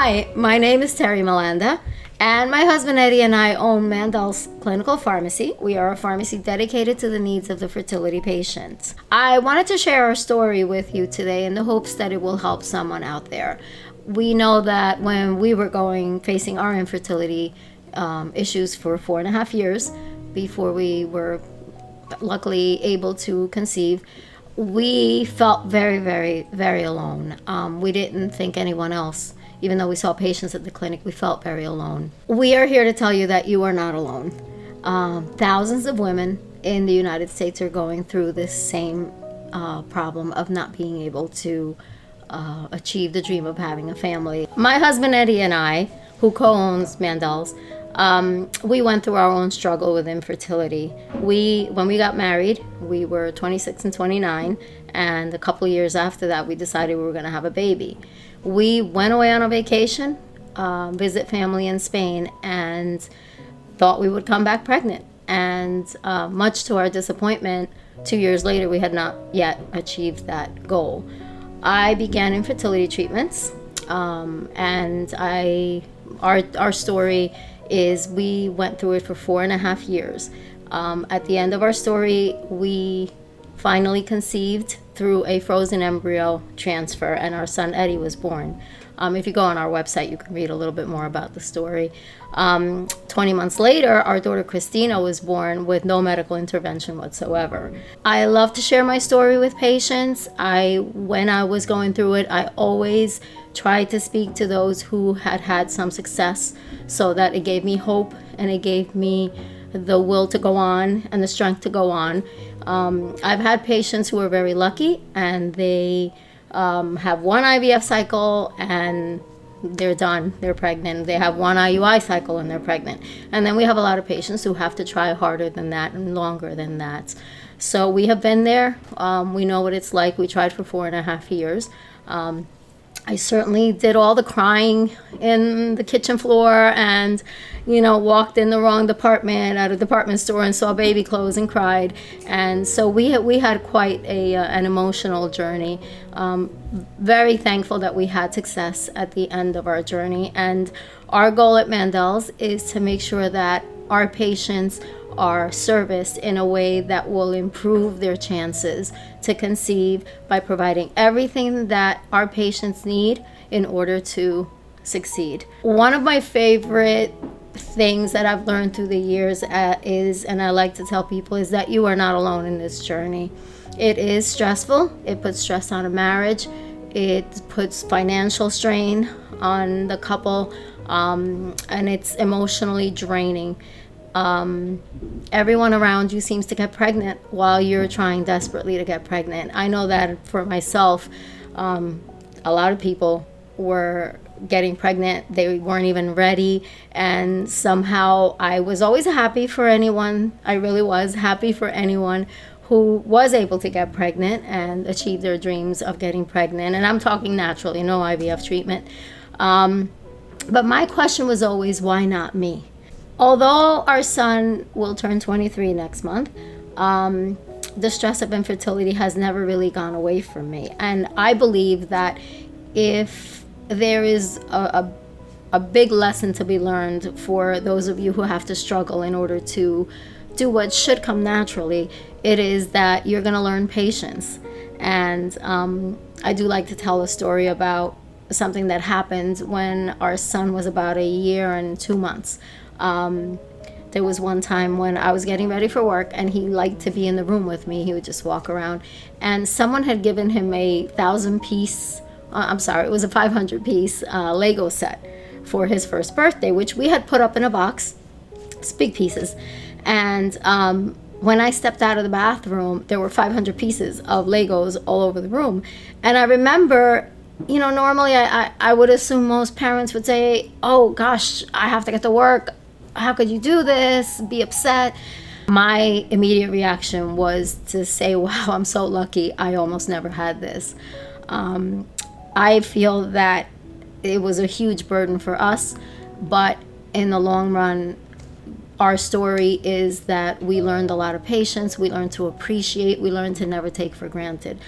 Hi, my name is Terry Melanda, and my husband Eddie and I own Mandell's Clinical Pharmacy. We are a pharmacy dedicated to the needs of the fertility patients. I wanted to share our story with you today in the hopes that it will help someone out there. We know that when we were facing our infertility issues for 4.5 years before we were luckily able to conceive, we felt very, very, very alone. We didn't think anyone else. Even though we saw patients at the clinic, we felt very alone. We are here to tell you that you are not alone. Thousands of women in the United States are going through this same problem of not being able to achieve the dream of having a family. My husband Eddie and I, who co-owns Mandell's, we went through our own struggle with infertility. When we got married, we were 26 and 29, and a couple of years after that, we decided we were going to have a baby. We went away on a vacation, visit family in Spain, and thought we would come back pregnant. And much to our disappointment, 2 years later, we had not yet achieved that goal. I began infertility treatments, and our story is we went through it for 4.5 years. At the end of our story, we finally conceived through a frozen embryo transfer, and our son Eddie was born. If you go on our website, you can read a little bit more about the story. 20 months later, our daughter Christina was born with no medical intervention whatsoever. I love to share my story with patients. When I was going through it, I always tried to speak to those who had had some success, so that it gave me hope and it gave me the will to go on and the strength to go on. I've had patients who are very lucky, and they have one IVF cycle and they're done, they're pregnant. They have one IUI cycle and they're pregnant. And then we have a lot of patients who have to try harder than that and longer than that. So we have been there. We know what it's like. We tried for 4.5 years. I certainly did all the crying in the kitchen floor, and walked in the wrong department at a department store and saw baby clothes and cried. And so we had quite an emotional journey. Very thankful that we had success at the end of our journey. And our goal at Mandell's is to make sure that our patients are serviced in a way that will improve their chances to conceive by providing everything that our patients need in order to succeed. One of my favorite things that I've learned through the years is, and I like to tell people, is that you are not alone in this journey. It is stressful. It puts stress on a marriage. It puts financial strain on the couple, and it's emotionally draining. Everyone around you seems to get pregnant while you're trying desperately to get pregnant. I know that for myself, a lot of people were getting pregnant. They weren't even ready. And somehow I was always happy for anyone. I really was happy for anyone who was able to get pregnant and achieve their dreams of getting pregnant. And I'm talking naturally, no IVF treatment. But my question was always, why not me? Although our son will turn 23 next month, the stress of infertility has never really gone away from me. And I believe that if there is a big lesson to be learned for those of you who have to struggle in order to do what should come naturally, it is that you're going to learn patience. And I do like to tell a story about something that happened when our son was about 1 year and 2 months. There was one time when I was getting ready for work, and he liked to be in the room with me. He would just walk around, and someone had given him a 1,000-piece, it was a 500-piece Lego set for his first birthday, which we had put up in a box. It's big pieces. And when I stepped out of the bathroom, there were 500 pieces of Legos all over the room. And I remember, normally I would assume most parents would say, oh gosh, I have to get to work. How could you do this? Be upset. My immediate reaction was to say, wow, I'm so lucky. I almost never had this. I feel that it was a huge burden for us, but in the long run, our story is that we learned a lot of patience. We learned to appreciate. We learned to never take for granted.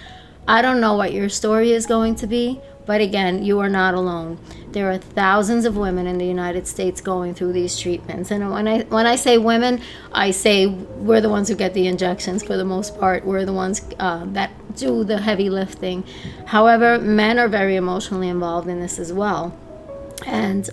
I don't know what your story is going to be, but again, you are not alone. There are thousands of women in the United States going through these treatments. And when I say women, I say we're the ones who get the injections for the most part. We're the ones that do the heavy lifting. However, men are very emotionally involved in this as well. And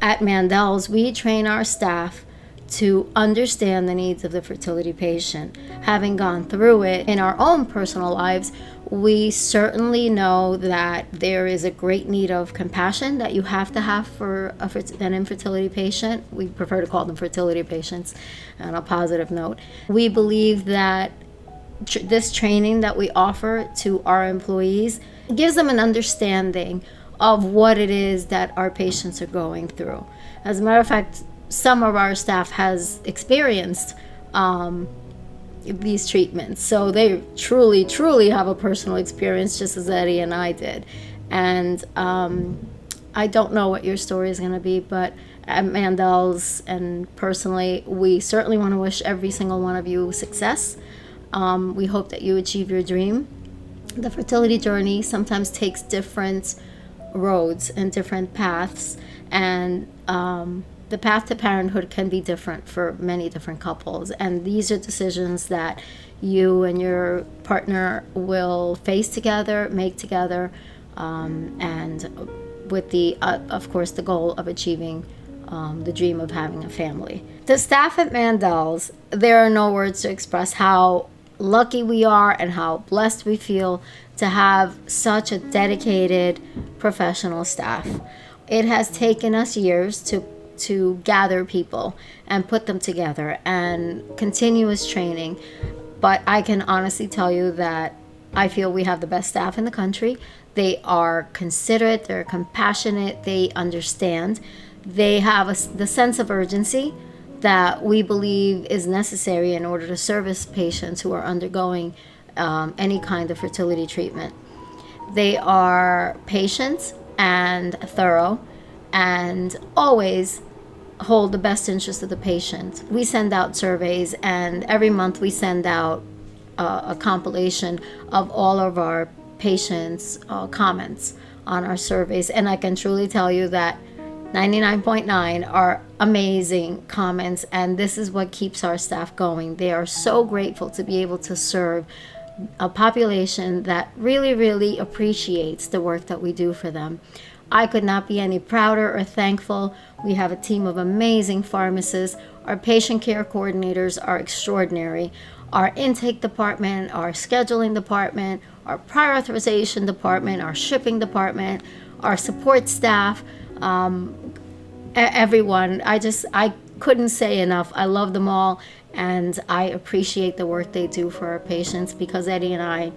at Mandell's, we train our staff to understand the needs of the fertility patient. Having gone through it in our own personal lives, we certainly know that there is a great need of compassion that you have to have for an infertility patient. We prefer to call them fertility patients on a positive note. We believe that this training that we offer to our employees gives them an understanding of what it is that our patients are going through. As a matter of fact, some of our staff has experienced these treatments, so they truly have a personal experience, just as Eddie and I did. And I don't know what your story is going to be, but at Mandell's and personally, we certainly want to wish every single one of you success. We hope that you achieve your dream. The fertility journey sometimes takes different roads and different paths, and the path to parenthood can be different for many different couples, and these are decisions that you and your partner will face together, make together, and with the of course the goal of achieving the dream of having a family. The staff at Mandell's, there are no words to express how lucky we are and how blessed we feel to have such a dedicated professional staff. It has taken us years to gather people and put them together and continuous training, but I can honestly tell you that I feel we have the best staff in the country. They are considerate, they're compassionate, they understand, they have the sense of urgency that we believe is necessary in order to service patients who are undergoing any kind of fertility treatment. They are patient and thorough and always hold the best interest of the patient. We send out surveys, and every month we send out a compilation of all of our patients' comments on our surveys, and I can truly tell you that 99.9 are amazing comments, and this is what keeps our staff going. They are so grateful to be able to serve a population that really appreciates the work that we do for them. I could not be any prouder or thankful. We have a team of amazing pharmacists. Our patient care coordinators are extraordinary. Our intake department, our scheduling department, our prior authorization department, our shipping department, our support staff, everyone. I couldn't say enough. I love them all, and I appreciate the work they do for our patients, because Eddie and I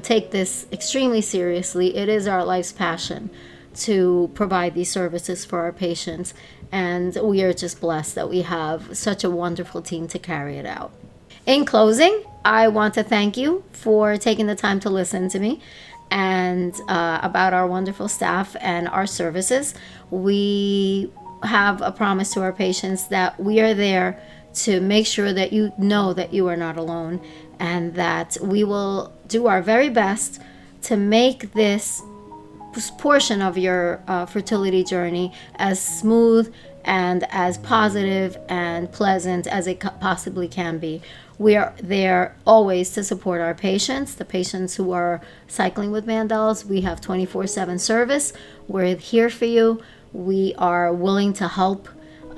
take this extremely seriously. It is our life's passion to provide these services for our patients, and we are just blessed that we have such a wonderful team to carry it out. In closing, I want to thank you for taking the time to listen to me and about our wonderful staff and our services. We have a promise to our patients that we are there to make sure that you know that you are not alone, and that we will do our very best to make this portion of your fertility journey as smooth and as positive and pleasant as it possibly can be. We are there always to support our patients, the patients who are cycling with Mandell's. We have 24/7 service. We're here for you. We are willing to help,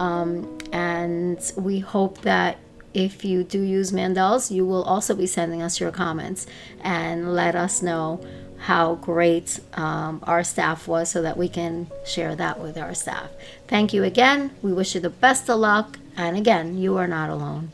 and we hope that if you do use Mandell's, you will also be sending us your comments and let us know how great our staff was, so that we can share that with our staff. Thank you again. We wish you the best of luck. And again, you are not alone.